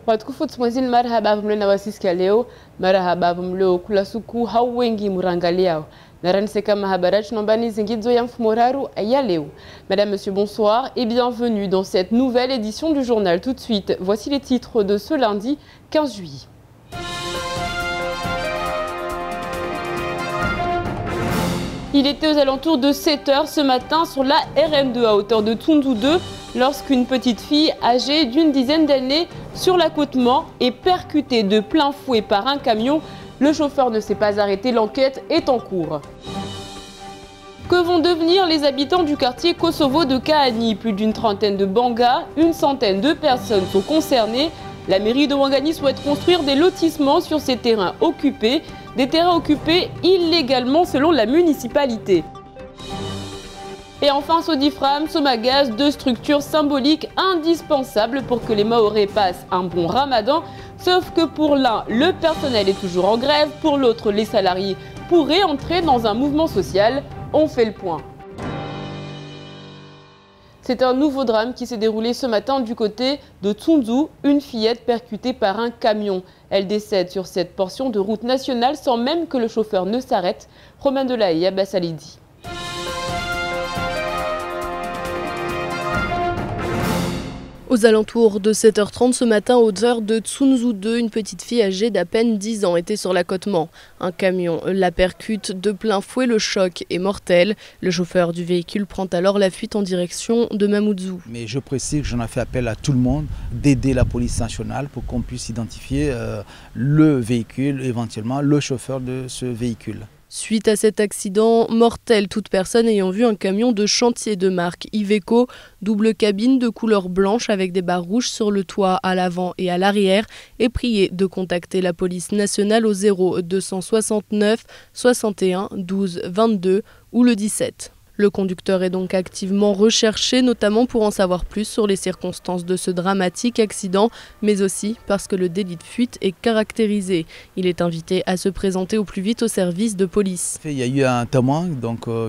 Watukufu mwezini marhaba mleo na wasisikia leo marhaba mleo kula suku hau wengi murangaliao naranise kama habarach nombani zingidzo ya mfumoraru ya leo. Madame, Monsieur, bonsoir et bienvenue dans cette nouvelle édition du journal. Tout de suite, voici les titres de ce lundi 15 juillet. Il était aux alentours de 7 h ce matin sur la RN2 à hauteur de Tundou 2 lorsqu'une petite fille âgée d'une dizaine d'années sur l'accotement est percutée de plein fouet par un camion. Le chauffeur ne s'est pas arrêté, l'enquête est en cours. Que vont devenir les habitants du quartier Kosovo de Kaani? Plus d'une trentaine de bangas, une centaine de personnes sont concernées. La mairie de Ouangani souhaite construire des lotissements sur ces terrains occupés. Des terrains occupés illégalement selon la municipalité. Et enfin, Sodifram, Somagaz, deux structures symboliques indispensables pour que les Mahorais passent un bon ramadan. Sauf que pour l'un, le personnel est toujours en grève, pour l'autre, les salariés pourraient entrer dans un mouvement social. On fait le point. C'est un nouveau drame qui s'est déroulé ce matin du côté de Tundou, une fillette percutée par un camion. Elle décède sur cette portion de route nationale sans même que le chauffeur ne s'arrête. Romain Delahaye, Abbas Alidi. Aux alentours de 7 h 30 ce matin, aux heures de Tsunzu 2, une petite fille âgée d'à peine 10 ans était sur l'accotement. Un camion la percute de plein fouet, le choc est mortel. Le chauffeur du véhicule prend alors la fuite en direction de Mamoudzou. Mais je précise que j'en ai fait appel à tout le monde d'aider la police nationale pour qu'on puisse identifier le véhicule, éventuellement le chauffeur de ce véhicule. Suite à cet accident mortel, toute personne ayant vu un camion de chantier de marque Iveco, double cabine de couleur blanche avec des barres rouges sur le toit à l'avant et à l'arrière, est priée de contacter la police nationale au 0269 61 12 22 ou le 17. Le conducteur est donc activement recherché, notamment pour en savoir plus sur les circonstances de ce dramatique accident, mais aussi parce que le délit de fuite est caractérisé. Il est invité à se présenter au plus vite au service de police. Il y a eu un témoin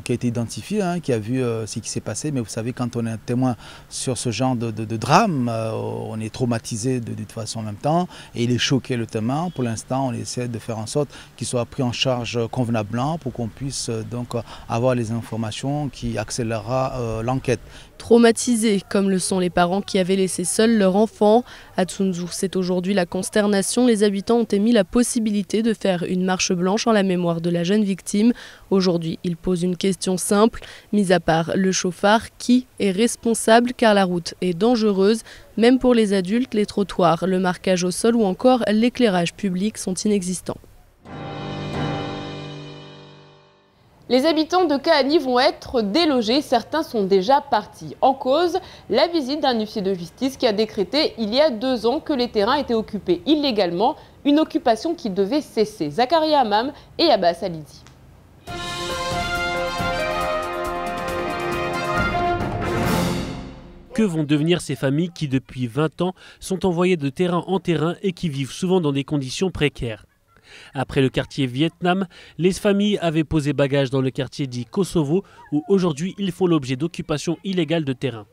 qui a été identifié, qui a vu ce qui s'est passé, mais vous savez, quand on est un témoin sur ce genre de drame, on est traumatisé de toute façon en même temps, et il est choqué le témoin. Pour l'instant, on essaie de faire en sorte qu'il soit pris en charge convenablement pour qu'on puisse donc avoir les informations qui accélérera l'enquête. Traumatisés, comme le sont les parents qui avaient laissé seuls leur enfant. À Tsunzu, c'est aujourd'hui la consternation. Les habitants ont émis la possibilité de faire une marche blanche en la mémoire de la jeune victime. Aujourd'hui, ils posent une question simple. Mis à part le chauffard, qui est responsable car la route est dangereuse? Même pour les adultes, les trottoirs, le marquage au sol ou encore l'éclairage public sont inexistants. Les habitants de Kaani vont être délogés, certains sont déjà partis. En cause, la visite d'un huissier de justice qui a décrété il y a 2 ans que les terrains étaient occupés illégalement, une occupation qui devait cesser. Zakaria Amam et Abbas Alidi. Que vont devenir ces familles qui depuis 20 ans sont envoyées de terrain en terrain et qui vivent souvent dans des conditions précaires? Après le quartier Vietnam, les familles avaient posé bagages dans le quartier dit Kosovo, où aujourd'hui ils font l'objet d'occupations illégales de terrain.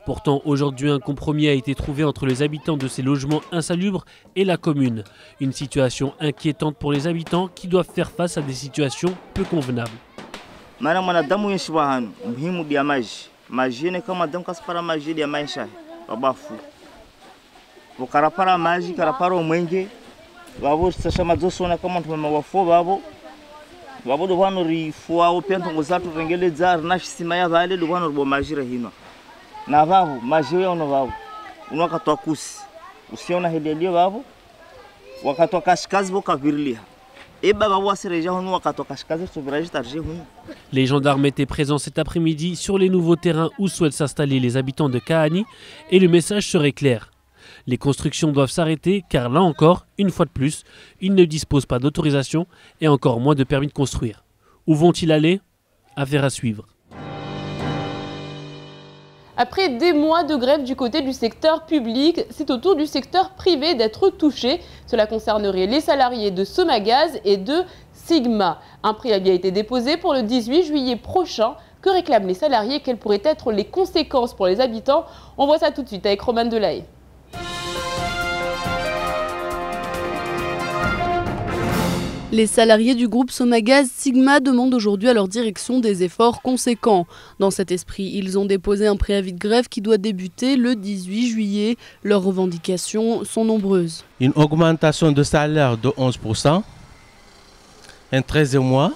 Pourtant, aujourd'hui, un compromis a été trouvé entre les habitants de ces logements insalubres et la commune. Une situation inquiétante pour les habitants qui doivent faire face à des situations peu convenables. Na vavo majiwe ono vavo unakatoa kusi usiona hedelio vavo wakatoa kashikazi boka virlia eba vavo asireja honu wakatoa kashikazi subiraji tarje honu. Les gendarmes étaient présents cet après-midi sur les nouveaux terrains où souhaitent s'installer les habitants de Kaani et le message serait clair. Les constructions doivent s'arrêter car là encore, une fois de plus, ils ne disposent pas d'autorisation et encore moins de permis de construire. Où vont-ils aller? Affaire à suivre. Après des mois de grève du côté du secteur public, c'est au tour du secteur privé d'être touché. Cela concernerait les salariés de Somagaz et de Sigma. Un préavis a été déposé pour le 18 juillet prochain. Que réclament les salariés? Quelles pourraient être les conséquences pour les habitants? On voit ça tout de suite avec Roman Delahaye. Les salariés du groupe Somagaz Sigma demandent aujourd'hui à leur direction des efforts conséquents. Dans cet esprit, ils ont déposé un préavis de grève qui doit débuter le 18 juillet. Leurs revendications sont nombreuses. Une augmentation de salaire de 11%, un 13e mois,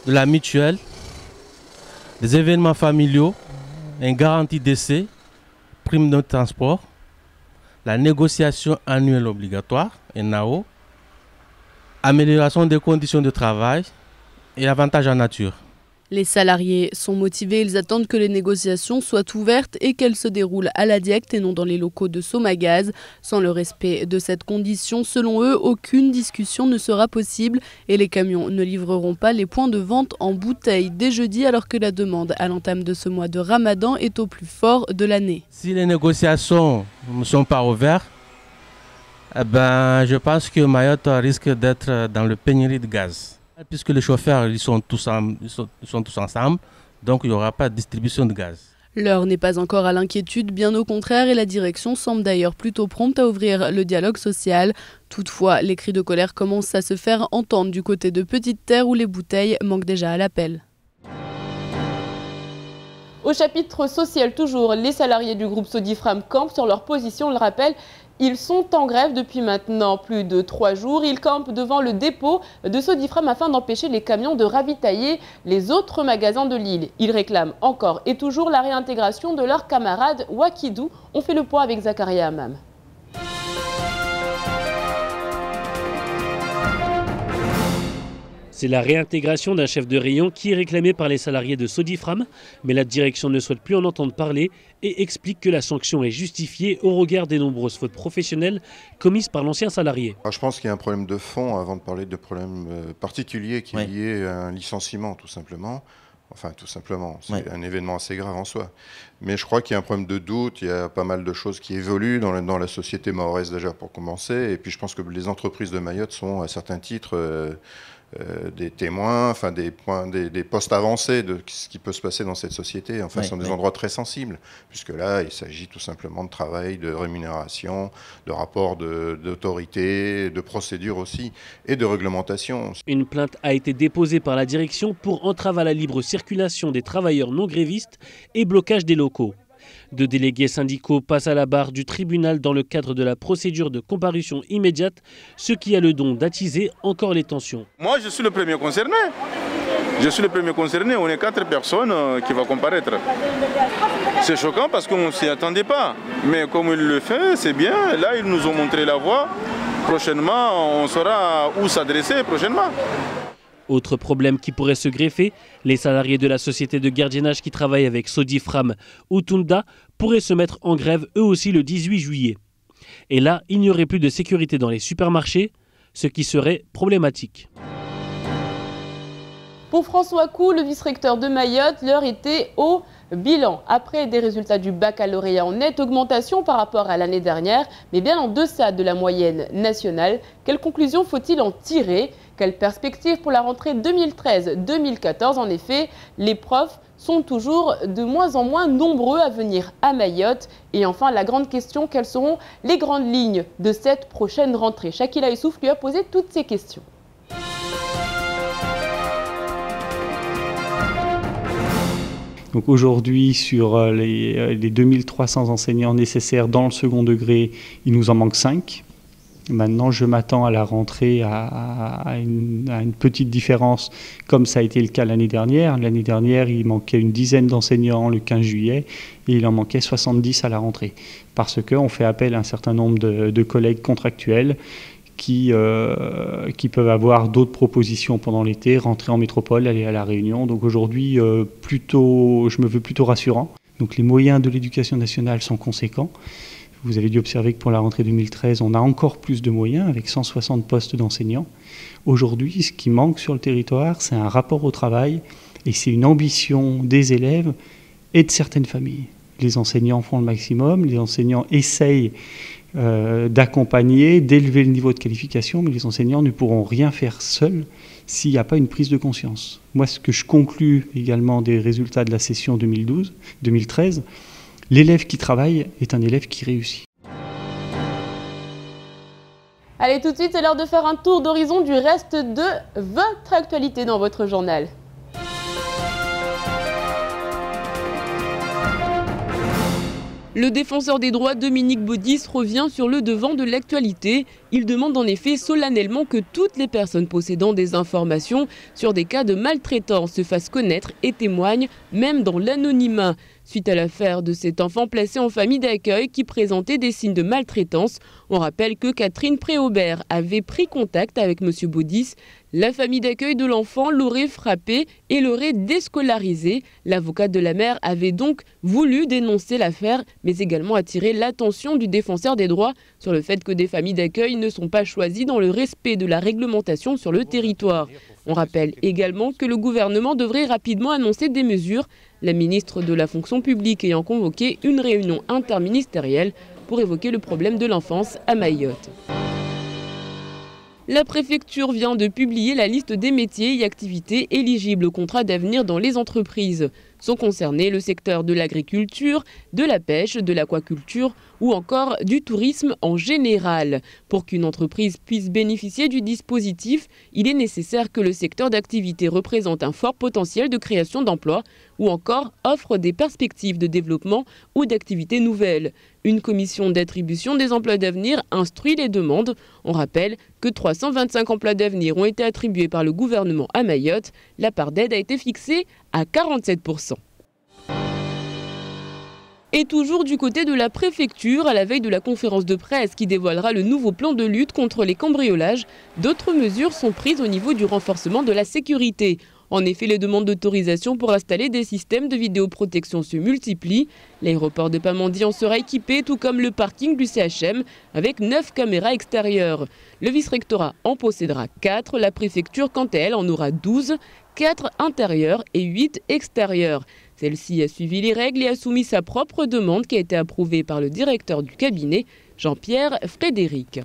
de la mutuelle, des événements familiaux, une garantie d'essai, prime de transport, la négociation annuelle obligatoire, NAO, amélioration des conditions de travail et avantages en nature. Les salariés sont motivés, ils attendent que les négociations soient ouvertes et qu'elles se déroulent à la Diecte et non dans les locaux de Somagaz. Sans le respect de cette condition, selon eux, aucune discussion ne sera possible et les camions ne livreront pas les points de vente en bouteille dès jeudi alors que la demande à l'entame de ce mois de Ramadan est au plus fort de l'année. Si les négociations ne sont pas ouvertes, je pense que Mayotte risque d'être dans le pénurie de gaz. Puisque les chauffeurs ils sont tous ensemble, donc il n'y aura pas de distribution de gaz. L'heure n'est pas encore à l'inquiétude, bien au contraire, et la direction semble d'ailleurs plutôt prompte à ouvrir le dialogue social. Toutefois, les cris de colère commencent à se faire entendre du côté de Petite Terre où les bouteilles manquent déjà à l'appel. Au chapitre social toujours, les salariés du groupe Sodifram campent sur leur position, on le rappelle. Ils sont en grève depuis maintenant plus de 3 jours. Ils campent devant le dépôt de Sodifram afin d'empêcher les camions de ravitailler les autres magasins de l'île. Ils réclament encore et toujours la réintégration de leurs camarades Wakidou. On fait le point avec Zakaria Amam. C'est la réintégration d'un chef de rayon qui est réclamé par les salariés de Sodifram, mais la direction ne souhaite plus en entendre parler et explique que la sanction est justifiée au regard des nombreuses fautes professionnelles commises par l'ancien salarié. Je pense qu'il y a un problème de fond avant de parler de problème particulier qui est lié à un licenciement tout simplement. Enfin, tout simplement, c'est un événement assez grave en soi. Mais je crois qu'il y a un problème de doute, il y a pas mal de choses qui évoluent dans la société mahoraise déjà pour commencer. Et puis je pense que les entreprises de Mayotte sont à certains titres des témoins, enfin des postes avancés de ce qui peut se passer dans cette société. Enfin, ce sont des endroits très sensibles, puisque là, il s'agit tout simplement de travail, de rémunération, de rapports d'autorité, de procédures aussi, et de réglementation. Une plainte a été déposée par la direction pour entrave à la libre circulation des travailleurs non grévistes et blocage des locaux. 2 délégués syndicaux passent à la barre du tribunal dans le cadre de la procédure de comparution immédiate, ce qui a le don d'attiser encore les tensions. Moi, je suis le premier concerné. On est 4 personnes qui vont comparaître. C'est choquant parce qu'on ne s'y attendait pas. Mais comme il le fait, c'est bien. Là, ils nous ont montré la voie. Prochainement, on saura où s'adresser prochainement. Autre problème qui pourrait se greffer, les salariés de la société de gardiennage qui travaillent avec Sodifram ou Tunda pourraient se mettre en grève eux aussi le 18 juillet. Et là, il n'y aurait plus de sécurité dans les supermarchés, ce qui serait problématique. Pour François Cou, le vice-recteur de Mayotte, l'heure était au bilan. Après des résultats du baccalauréat en nette augmentation par rapport à l'année dernière, mais bien en deçà de la moyenne nationale, quelles conclusions faut-il en tirer? Quelle perspective pour la rentrée 2013-2014? En effet, les profs sont toujours de moins en moins nombreux à venir à Mayotte. Et enfin, la grande question, quelles seront les grandes lignes de cette prochaine rentrée? Shakila Youssouf lui a posé toutes ces questions. Donc aujourd'hui, sur les 2300 enseignants nécessaires dans le second degré, il nous en manque 5. Maintenant, je m'attends à la rentrée à une petite différence, comme ça a été le cas l'année dernière. L'année dernière, il manquait une dizaine d'enseignants le 15 juillet et il en manquait 70 à la rentrée. Parce qu'on fait appel à un certain nombre de collègues contractuels qui peuvent avoir d'autres propositions pendant l'été, rentrer en métropole, aller à La Réunion. Donc aujourd'hui, je me veux plutôt rassurant. Donc les moyens de l'éducation nationale sont conséquents. Vous avez dû observer que pour la rentrée 2013, on a encore plus de moyens avec 160 postes d'enseignants. Aujourd'hui, ce qui manque sur le territoire, c'est un rapport au travail et c'est une ambition des élèves aide certaines familles. Les enseignants font le maximum, les enseignants essayent d'accompagner, d'élever le niveau de qualification, mais les enseignants ne pourront rien faire seuls s'il n'y a pas une prise de conscience. Moi, ce que je conclus également des résultats de la session 2012-2013, l'élève qui travaille est un élève qui réussit. Allez, tout de suite, c'est l'heure de faire un tour d'horizon du reste de votre actualité dans votre journal. Le défenseur des droits Dominique Baudis revient sur le devant de l'actualité. Il demande en effet solennellement que toutes les personnes possédant des informations sur des cas de maltraitance se fassent connaître et témoignent, même dans l'anonymat. Suite à l'affaire de cet enfant placé en famille d'accueil qui présentait des signes de maltraitance, on rappelle que Catherine Préaubert avait pris contact avec M. Baudis. La famille d'accueil de l'enfant l'aurait frappé et l'aurait déscolarisé. L'avocat de la mère avait donc voulu dénoncer l'affaire, mais également attirer l'attention du défenseur des droits sur le fait que des familles d'accueil ne sont pas choisies dans le respect de la réglementation sur le territoire. On rappelle également que le gouvernement devrait rapidement annoncer des mesures, la ministre de la fonction publique ayant convoqué une réunion interministérielle pour évoquer le problème de l'enfance à Mayotte. La préfecture vient de publier la liste des métiers et activités éligibles au contrat d'avenir dans les entreprises. Sont concernés le secteur de l'agriculture, de la pêche, de l'aquaculture ou encore du tourisme en général. Pour qu'une entreprise puisse bénéficier du dispositif, il est nécessaire que le secteur d'activité représente un fort potentiel de création d'emplois ou encore offre des perspectives de développement ou d'activités nouvelles. Une commission d'attribution des emplois d'avenir instruit les demandes. On rappelle que 325 emplois d'avenir ont été attribués par le gouvernement à Mayotte. La part d'aide a été fixée à 47%. Et toujours du côté de la préfecture, à la veille de la conférence de presse qui dévoilera le nouveau plan de lutte contre les cambriolages, d'autres mesures sont prises au niveau du renforcement de la sécurité. En effet, les demandes d'autorisation pour installer des systèmes de vidéoprotection se multiplient. L'aéroport de Pamandzi en sera équipé, tout comme le parking du CHM, avec 9 caméras extérieures. Le vice-rectorat en possédera 4, la préfecture, quant à elle, en aura 12, 4 intérieurs et 8 extérieurs. Celle-ci a suivi les règles et a soumis sa propre demande qui a été approuvée par le directeur du cabinet, Jean-Pierre Frédéric.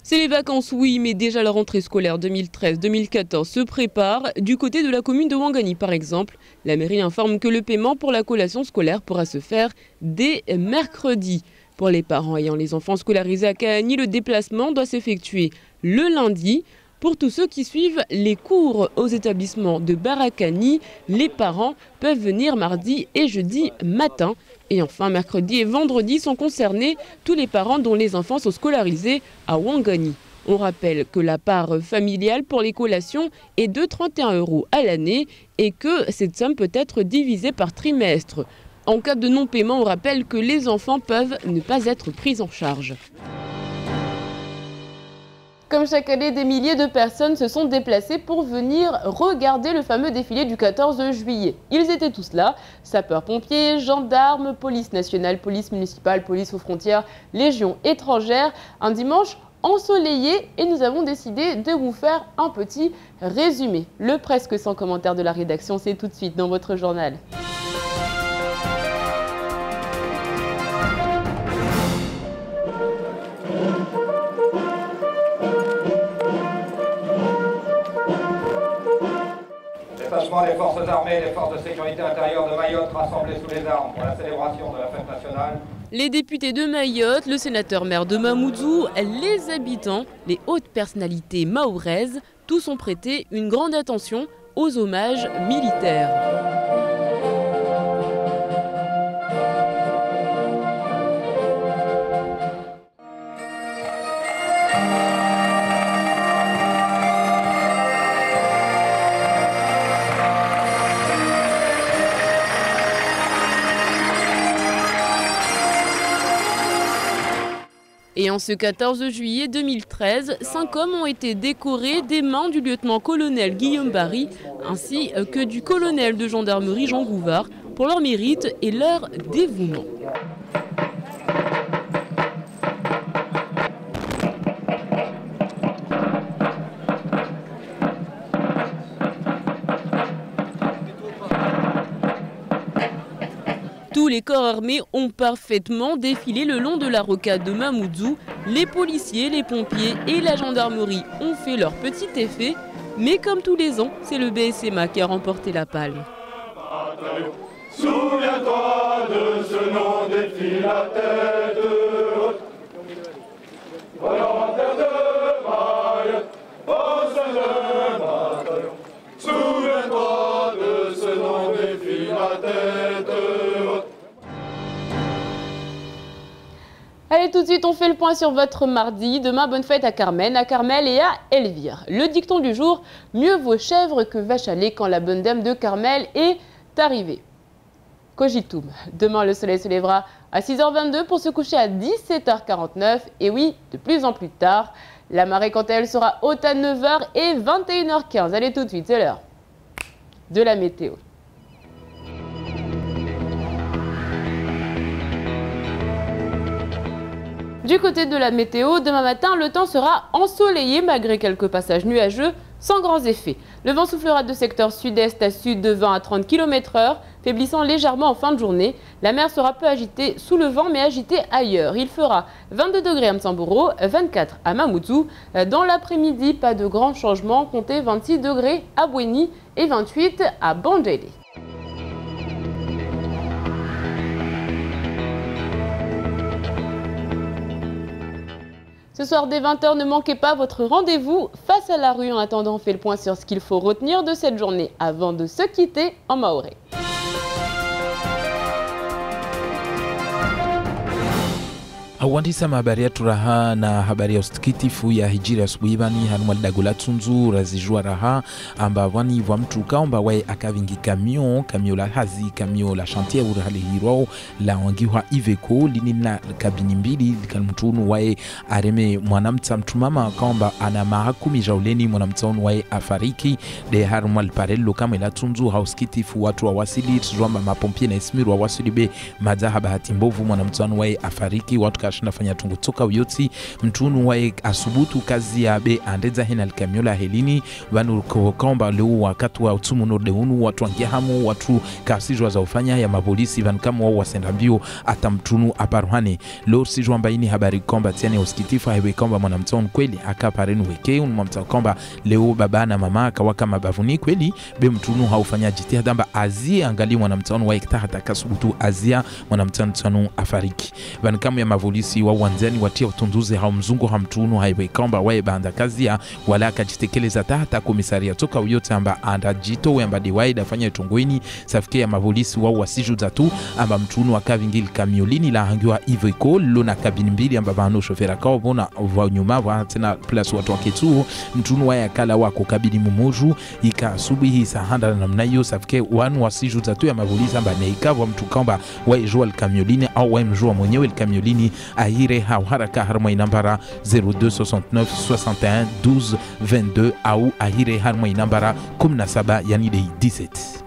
C'est les vacances, oui, mais déjà la rentrée scolaire 2013-2014 se prépare. Du côté de la commune de Ouangani, par exemple, la mairie informe que le paiement pour la collation scolaire pourra se faire dès mercredi. Pour les parents ayant les enfants scolarisés à Kahani, le déplacement doit s'effectuer le lundi. Pour tous ceux qui suivent les cours aux établissements de Barakani, les parents peuvent venir mardi et jeudi matin. Et enfin, mercredi et vendredi sont concernés tous les parents dont les enfants sont scolarisés à Ouangani. On rappelle que la part familiale pour les collations est de 31 € à l'année et que cette somme peut être divisée par trimestre. En cas de non-paiement, on rappelle que les enfants peuvent ne pas être pris en charge. Comme chaque année, des milliers de personnes se sont déplacées pour venir regarder le fameux défilé du 14 juillet. Ils étaient tous là, sapeurs-pompiers, gendarmes, police nationale, police municipale, police aux frontières, légion étrangère. Un dimanche ensoleillé et nous avons décidé de vous faire un petit résumé. Le presque sans commentaire de la rédaction, c'est tout de suite dans votre journal. Les forces armées et les forces de sécurité intérieure de Mayotte rassemblées sous les armes pour la célébration de la fête nationale. Les députés de Mayotte, le sénateur-maire de Mamoudzou, les habitants, les hautes personnalités mahouraises, tous ont prêté une grande attention aux hommages militaires. Et en ce 14 juillet 2013, 5 hommes ont été décorés des mains du lieutenant-colonel Guillaume Barry ainsi que du colonel de gendarmerie Jean Gouvard pour leur mérite et leur dévouement. Tous les corps armés ont parfaitement défilé le long de la rocade de Mamoudzou. Les policiers, les pompiers et la gendarmerie ont fait leur petit effet. Mais comme tous les ans, c'est le BSMA qui a remporté la palme. Souviens-toi de ce nom, défile la tête haute. Volontaire de Mayotte, au sein d'un bataillon. Souviens-toi de ce nom, défile la tête haute. Allez, tout de suite, on fait le point sur votre mardi. Demain, bonne fête à Carmen, à Carmel et à Elvire. Le dicton du jour, mieux vaut chèvre que vache à lait quand la bonne dame de Carmel est arrivée. Cogitum. Demain, le soleil se lèvera à 6h22 pour se coucher à 17h49. Et oui, de plus en plus tard. La marée, quant à elle, sera haute à 9h et 21h15. Allez, tout de suite, c'est l'heure de la météo. Du côté de la météo, demain matin, le temps sera ensoleillé malgré quelques passages nuageux sans grands effets. Le vent soufflera de secteur sud-est à sud de 20 à 30 km/h, faiblissant légèrement en fin de journée. La mer sera peu agitée sous le vent mais agitée ailleurs. Il fera 22 degrés à Msamboro, 24 à Mamoudzou. Dans l'après-midi, pas de grands changements, comptez 26 degrés à Bouéni et 28 à Bandélé. Ce soir dès 20h, ne manquez pas votre rendez-vous face à la rue. En attendant, on fait le point sur ce qu'il faut retenir de cette journée avant de se quitter en maoré. Awandisa habari yetu raha na habari ya usikitifu ya hijiri asubuhi bani hanumali dagula tunzu razijua raha amba wani wa mtu kaomba wae akavingi kamio la hazi kamio la chantier urahali hiro la wangiwa Iveco linina kabini mbili likalmutunu wae areme mwanamta mtumama kaomba ana mahakumi jauleni mwanamtaonu wae afariki de harumali parello kama ila tunzu hausikitifu watu wa wasili tuzwamba mapompie na ismiru wa wasili be mazaha bahati mbovu mwanamtaonu wae afariki watu nafanya tungu toka uyoti mtunu wae asubutu kazi ya be andeza hena alkamiola helini wanu komba leo wakati wa utumu nordeunu watu wangihamu watu kasijwa za ufanya ya mapolisi vanu kama wao wasenda mbio ata mtunu aparuhane leo sijwa mbaini habari komba tiani usikitifu hewe komba mwanamtonu kweli akaparenu weke unumamta komba leo baba na mama kawaka mabavuni kweli be mtunu haufanya jitihada mba azia angali mwanamtonu wae hata kasubutu azia mwanamtonu afariki vanu kama ya mapolisi wa wanzani watia utunduze hao mzungu hamtunu haiwe kamba wae banda kazi ya wala akajitekeleza hata komisaria toka uyote amba anda jito wamba diwai dafanya tungweni safike ya mapolisi wao wasijuza tu amba mtunu akavingili kamiolini la hangiwa Iveco lona kabini mbili amba bano shofera kao bona wa nyuma wa tena plus watu waketu mtunu wae akala wako kabili mumoju ika subihi sahanda na mnayo safike wanu wasijuza tu ya mapolisi amba neikawa mtu kamba wae jua kamiolini au wae mjua mwenyewe kamiolini ahire haraka harmoi nambara 0269 61 12 22 au ahire harmoi nambara 17 yani de 17.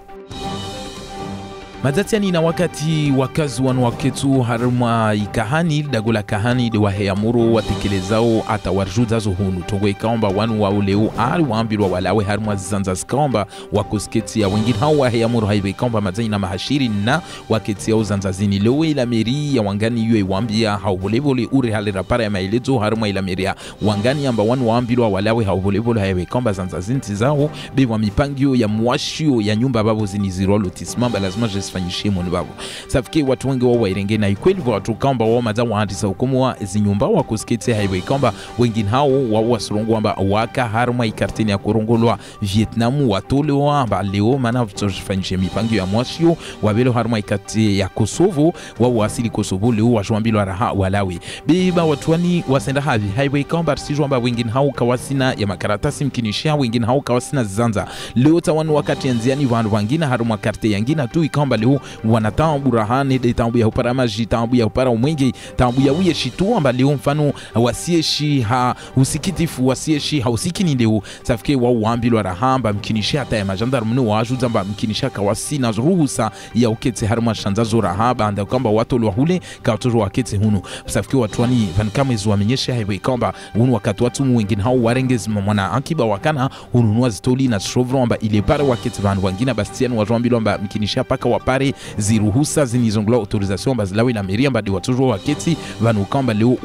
Mazatiani na wakati wakazi wanu waketu haruma ikahani dagola kahani de waheyamuru watekelezao ata warjudazo hunu tongo ikaomba wanu wa uleu ari waambirwa walawe haruma zanza skaomba wakusketi ya wengine hao waheyamuru haibe ikaomba mazani na mahashiri na waketi yao zanzazini lewe ila meri ya wangani yue wambia haubolevole ure halera para ya maelezo haruma ila meri ya wangani amba wanu waambirwa walawe haubolevole haibe ikaomba zanzazini tizao bewa mipangio ya mwashio ya nyumba babo zinizirolo tismamba lazima fanyishie mwana babo safike watu wengi wao wairenge na ikweli watu kamba wao maza waandisa hukumu wa zinyumba wa kuskete highway kamba wengine hao wao wasurungu amba waka harma ikarteni ya kurungulwa Vietnam watolewa amba leo mana fanyishie mipangio ya mwashio wabelo harma ikati ya Kosovo wao wasili Kosovo leo wajwambilo raha walawi biba watu wani wasenda havi highway kamba sijwa amba wengine hao kawasina ya makaratasi mkinishia wengine hao kawasina zanza leo tawanu wakati yanziani vandu wangina harma karte yangina tu ikamba leo wanatambu rahane de tambu ya uparamaji tambu ya upara umwenge tambu ya uye shitu amba leo mfano wasieshi ha usikitifu wasieshi ha usikini leo safike wao waambilwa rahamba mkinisha hata ya majandarmu wajuza amba mkinisha kawasina ruhusa ya ukete harma shanzazo rahaba anda kwamba watu wahule kawatojo wakete hunu safike watu wani van kama izo wamenyesha hivi kwamba hunu wakati watu wengine hao warengezi mwana akiba wakana hununua zitoli na shrovro amba ile para wakete van wangina bastian wajwambilwa amba mkinisha paka pare ziruhusa zinizongla autorisation bazlawi na meria mbadi watujua waketi vanu kamba leo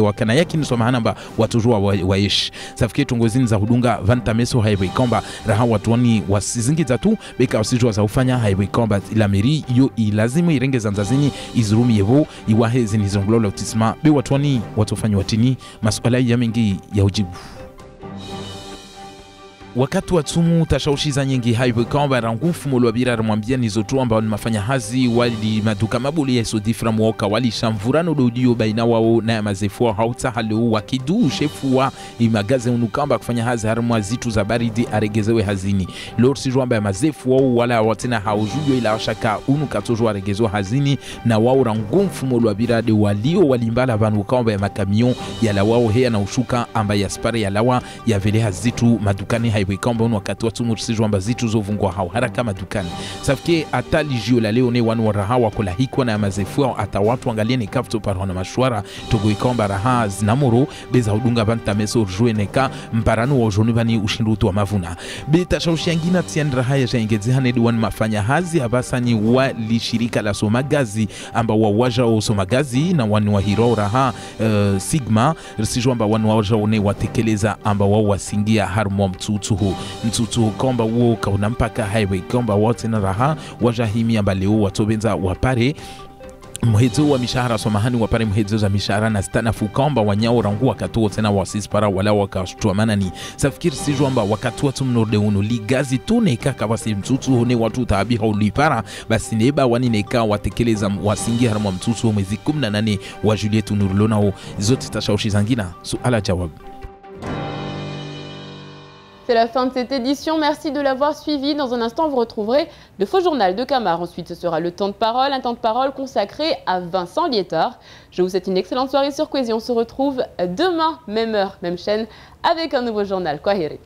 wakana yaki nisomahana mba watujua waishi safike tongozini za hudunga vanta meso highway kamba raha watuani wasizingiza tu beka wasijua za ufanya highway kamba ila meri yo ilazimu irenge zanzazini izurumi yevo iwahe zinizongla autisma be watuani watufanya watini masuala ya mengi ya ujibu wakati wa tumu tashaushiza nyingi highway kamba rangufu molo wabira ramwambia nizotu ambao ni mafanya hazi wali maduka mabuli ya sodifra mwoka wali shamvurano dodio baina wao na mazefua hauta haleo wakidu shefu wa imagaze unukamba kufanya hazi haramwa zitu za baridi aregezewe hazini lor si juamba ya mazefu wao wala watena haujuyo ila washaka unukatojo aregezewe hazini na wao rangufu molo wabira de walio walimbala vanu kamba ya makamion ya la wao hea na ushuka amba ya spare ya lawa ya vele hazitu madukani highway kamba wakati watu murisijo amba zitu zovungwa hao haraka madukani safike ata ligio la leo ne wanu raha wakola hikwa na mazefua ata watu angalie ne kafto parona mashwara togo ikamba raha zinamoro beza udunga banta meso rjue neka mparano wa jonu bani ushindutu wa mavuna beta shaushangina tiandra haya jengezi hanedi wan mafanya hazi abasani wa lishirika la somagazi amba wawaja o somagazi na wanu wa hiro raha sigma risijo amba wanu waja one watekeleza amba wawasingia harmo mtutu komba uo kauna mpaka highway komba wote na raha wajahimi amba leo watobenza wapare mhezo wa mishahara somahani wapare mhezo za mishahara na stanafu kamba wanyao rangu wakatuo tena wasispara wala wakashtua manani safikiri sijo amba wakatuo tumnorde unu ligazi tuneka kawasi mtutu hone watu tabi haulipara basi neba wani neka watekeleza wasingi haramwa mtutu mwezi 18 wa Juliette Nurlonao zote tashaushi zangina suala jawabu. C'est la fin de cette édition, merci de l'avoir suivi. Dans un instant, vous retrouverez le faux journal de Camar. Ensuite, ce sera le temps de parole, un temps de parole consacré à Vincent Liétard. Je vous souhaite une excellente soirée sur Cohésion. On se retrouve demain, même heure, même chaîne, avec un nouveau journal. Kwaheri.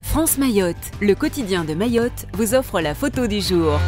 France Mayotte, le quotidien de Mayotte, vous offre la photo du jour.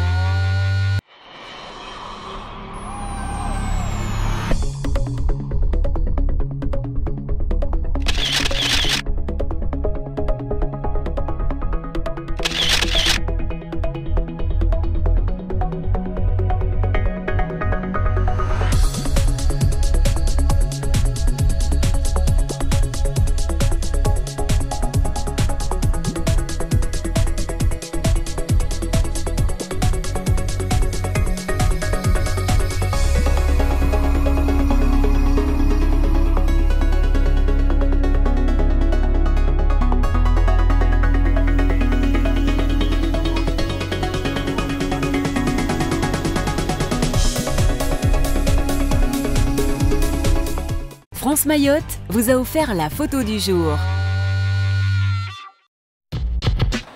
France Mayotte vous a offert la photo du jour.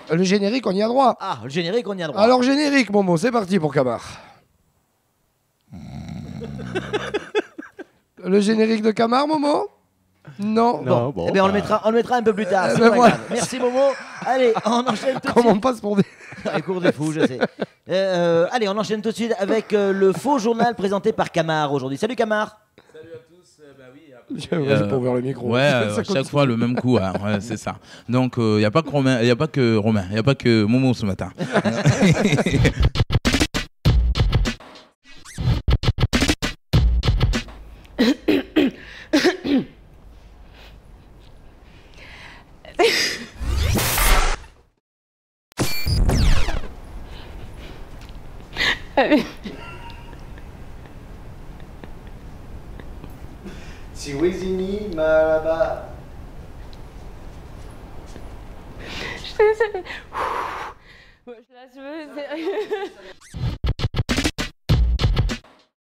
Le générique, on y a droit. Ah, le générique, on y a droit. Alors, générique, Momo, c'est parti pour Camar. Le générique de Camar, Momo? Non. Bon. Eh bien, on le mettra un peu plus tard. Ben voilà. Merci, Momo. Allez, on enchaîne tout de suite. Comment on passe pour des... Les cours des fous, je sais. Allez, on enchaîne tout de suite avec le faux journal présenté par Camar aujourd'hui. Salut, Camar. J'ai pas ouvert le micro. Ouais, chaque fois le même coup, hein. Ouais, c'est ça. Donc il n'y a pas que Romain, il n'y a pas que Momo ce matin. Siwezini Malaba. Je